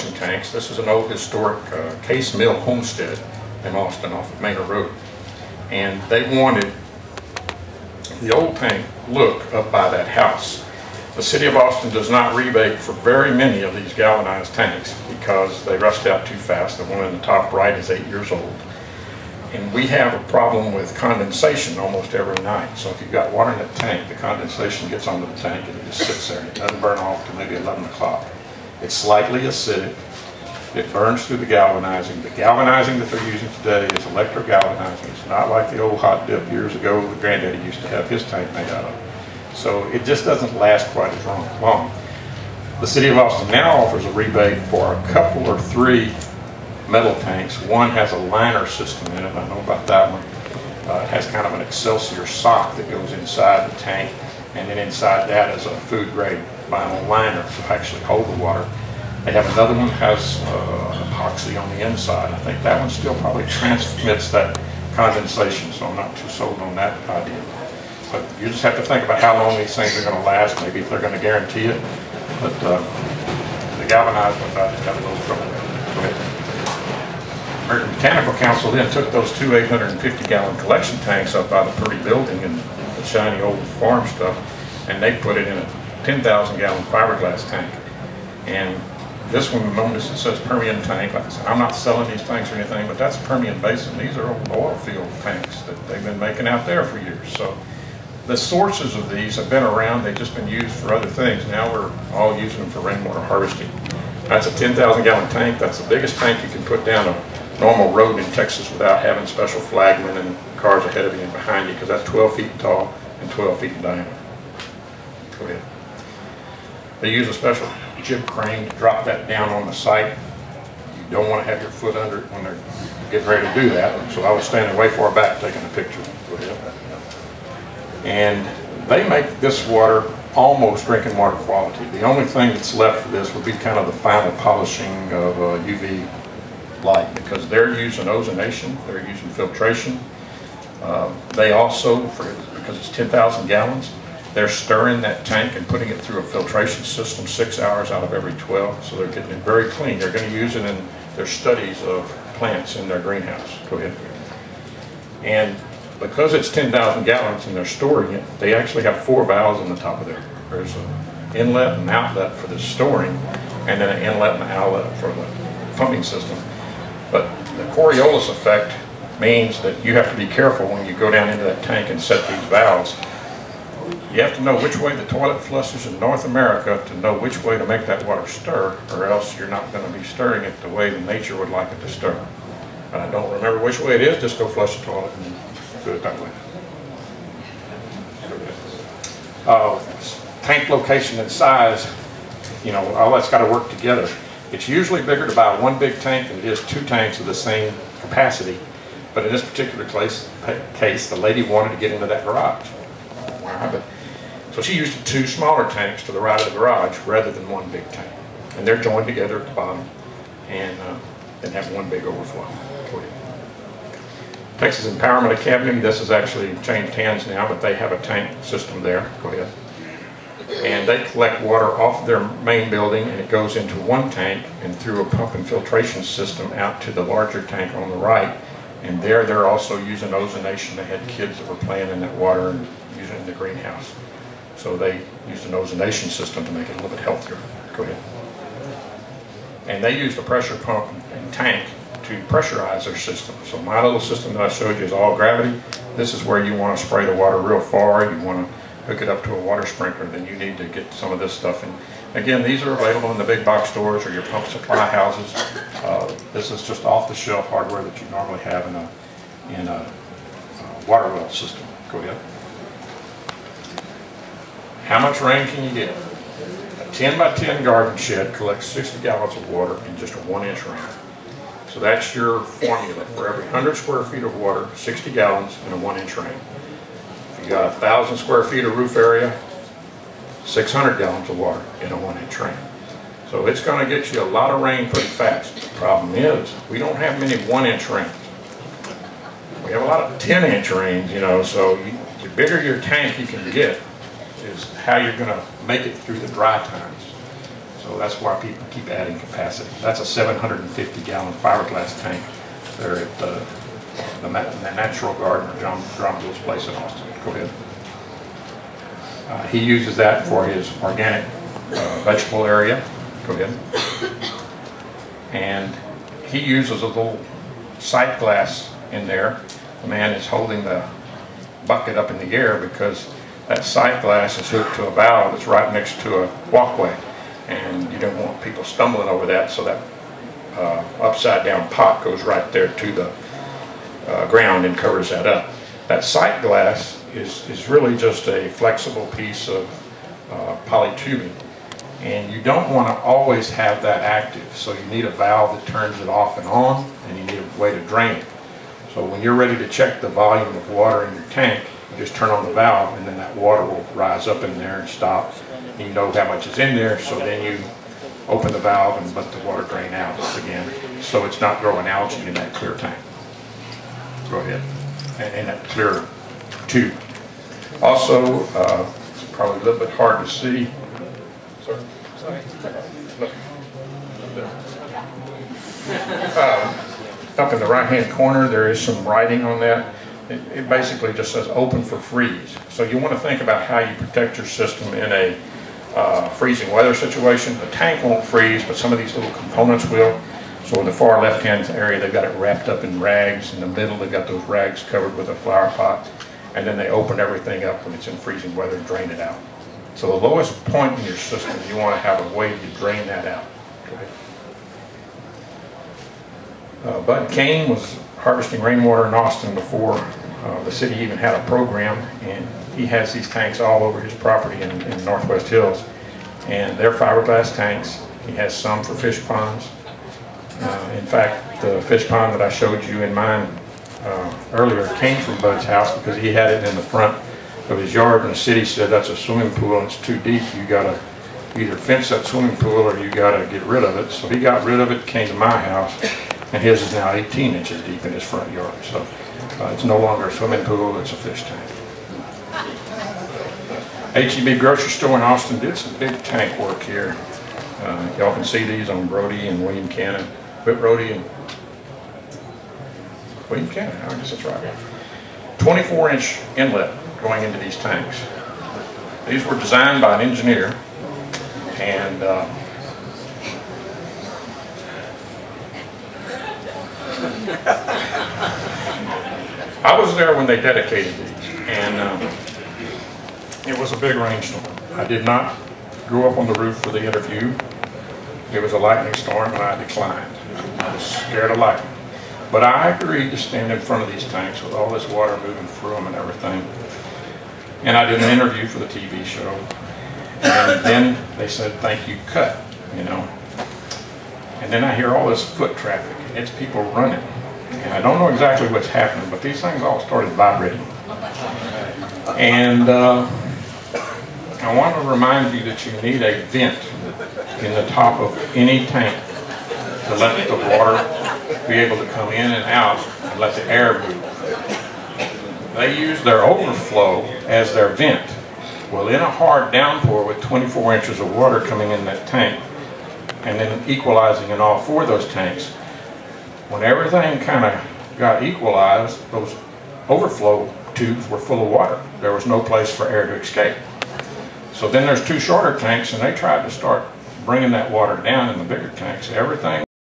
collection tanks. This is an old historic case mill homestead in Austin off of Manor Road. And they wanted the old tank look up by that house. The city of Austin does not rebate for very many of these galvanized tanks because they rust out too fast. The one in the top right is 8 years old. And we have a problem with condensation almost every night. So if you've got water in that tank, the condensation gets onto the tank and it just sits there and it doesn't burn off till maybe 11 o'clock. It's slightly acidic. It burns through the galvanizing. The galvanizing that they're using today is electro-galvanizing. It's not like the old hot dip years ago that Granddaddy used to have his tank made out of. So it just doesn't last quite as long. The city of Austin now offers a rebate for a couple or 3 metal tanks. One has a liner system in it. I know about that one. It has kind of an Excelsior sock that goes inside the tank, and then inside that is a food-grade vinyl liner to actually hold the water. They have another one that has epoxy on the inside. I think that one still probably transmits that condensation, so I'm not too sold on that idea. But you just have to think about how long these things are going to last, maybe if they're going to guarantee it. But the galvanized ones, I just got a little trouble with. Go ahead. American Mechanical Council then took those 2 850-gallon collection tanks up by the pretty building and the shiny old farm stuff, and they put it in a 10,000-gallon fiberglass tank. And this one, notice it says Permian tank. Like I said, I'm not selling these tanks or anything, but that's Permian Basin. These are old oil field tanks that they've been making out there for years. So the sources of these have been around. They've just been used for other things. Now we're all using them for rainwater harvesting. That's a 10,000-gallon tank. That's the biggest tank you can put down a normal road in Texas without having special flagmen and cars ahead of you and behind you, because that's 12 feet tall and 12 feet in diameter. Go ahead. They use a special jib crane to drop that down on the site. You don't want to have your foot under it when they're getting ready to do that. So I was standing way far back taking a picture. Go ahead. And they make this water almost drinking water quality. The only thing that's left for this would be kind of the final polishing of UV light, because they're using ozonation, they're using filtration. They also, because it's 10,000 gallons, they're stirring that tank and putting it through a filtration system 6 hours out of every 12, so they're getting it very clean. They're going to use it in their studies of plants in their greenhouse. Go ahead. And because it's 10,000 gallons and they're storing it, they actually have 4 valves on the top of there. There's an inlet and outlet for the storing, and then an inlet and outlet for the pumping system. But the Coriolis effect means that you have to be careful when you go down into that tank and set these valves. You have to know which way the toilet flushes in North America to know which way to make that water stir, or else you're not going to be stirring it the way the nature would like it to stir. I don't remember which way it is, just go flush the toilet and do it that way. Tank location and size, you know, all that's got to work together. It's usually bigger to buy 1 big tank than it is 2 tanks of the same capacity. But in this particular case, the lady wanted to get into that garage. So she used 2 smaller tanks to the right of the garage rather than 1 big tank. And they're joined together at the bottom and then have 1 big overflow. Texas Empowerment Academy, this has actually changed hands now, but they have a tank system there. Go ahead. And they collect water off their main building, and it goes into 1 tank and through a pump and filtration system out to the larger tank on the right. And there they're also using ozonation. They had kids that were playing in that water and using it in the greenhouse. So they used an ozonation system to make it a little bit healthier. Go ahead. And they used a pressure pump and tank to pressurize their system. So my little system that I showed you is all gravity. This is where you want to spray the water real far. You want to hook it up to a water sprinkler. Then you need to get some of this stuff in. Again, these are available in the big box stores or your pump supply houses. This is just off-the-shelf hardware that you normally have in a water well system. Go ahead. How much rain can you get? A 10 by 10 garden shed collects 60 gallons of water in just a 1-inch rain. So that's your formula. For every 100 square feet of water, 60 gallons in a 1-inch rain. If you got 1,000 square feet of roof area, 600 gallons of water in a 1-inch rain. So it's going to get you a lot of rain pretty fast. The problem is, we don't have many 1-inch rains. We have a lot of 10-inch rains, you know, so the bigger your tank you can get is how you're going to make it through the dry times. So that's why people keep adding capacity. That's a 750-gallon fiberglass tank there at the Natural Garden, or John Bill's place in Austin. Go ahead. He uses that for his organic vegetable area. Go ahead. And he uses a little sight glass in there. The man is holding the bucket up in the air because that sight glass is hooked to a valve that's right next to a walkway. And you don't want people stumbling over that, so that upside down pot goes right there to the ground and covers that up. That sight glass is really just a flexible piece of polytubing, and you don't want to always have that active, so you need a valve that turns it off and on, and you need a way to drain it. So when you're ready to check the volume of water in your tank, you just turn on the valve, and then that water will rise up in there and stop, and you know how much is in there, so then you open the valve and let the water drain out again, so it's not growing algae in that clear tank. Go ahead. And that clear tube. Also, it's probably a little bit hard to see. Sorry. Look. Up in the right-hand corner, there is some writing on that. It basically just says open for freeze. So you want to think about how you protect your system in a freezing weather situation. The tank won't freeze, but some of these little components will. So in the far left-hand area, they've got it wrapped up in rags. In the middle, they've got those rags covered with a flower pot. And then they open everything up when it's in freezing weather and drain it out. So the lowest point in your system, you want to have a way to drain that out. Okay. Bud Kane was harvesting rainwater in Austin before the city even had a program, and he has these tanks all over his property in Northwest Hills, and they're fiberglass tanks. He has some for fish ponds. In fact, the fish pond that I showed you in mine earlier came from Bud's house because he had it in the front of his yard, and the city said that's a swimming pool and it's too deep. You got to either fence that swimming pool or you got to get rid of it. So he got rid of it, came to my house, and his is now 18 inches deep in his front yard. So it's no longer a swimming pool, it's a fish tank. H-E-B grocery store in Austin did some big tank work here. Y'all can see these on Brody and William Cannon. Brody and William Cannon, I guess that's right. 24-inch inlet going into these tanks. These were designed by an engineer, and I was there when they dedicated these, and it was a big rainstorm. I did not go up on the roof for the interview. It was a lightning storm, and I declined. I was scared of lightning. But I agreed to stand in front of these tanks with all this water moving through them and everything. And I did an interview for the TV show. And then they said, thank you, cut, you know. And then I hear all this foot traffic. It's people running. And I don't know exactly what's happening, but these things all started vibrating. And I want to remind you that you need a vent in the top of any tank to let the water be able to come in and out and let the air move. They use their overflow as their vent. Well, in a hard downpour with 24 inches of water coming in that tank and then equalizing in all four of those tanks, when everything kind of got equalized, those overflow tubes were full of water. There was no place for air to escape. So then there's two shorter tanks, and they tried to start bringing that water down in the bigger tanks. Everything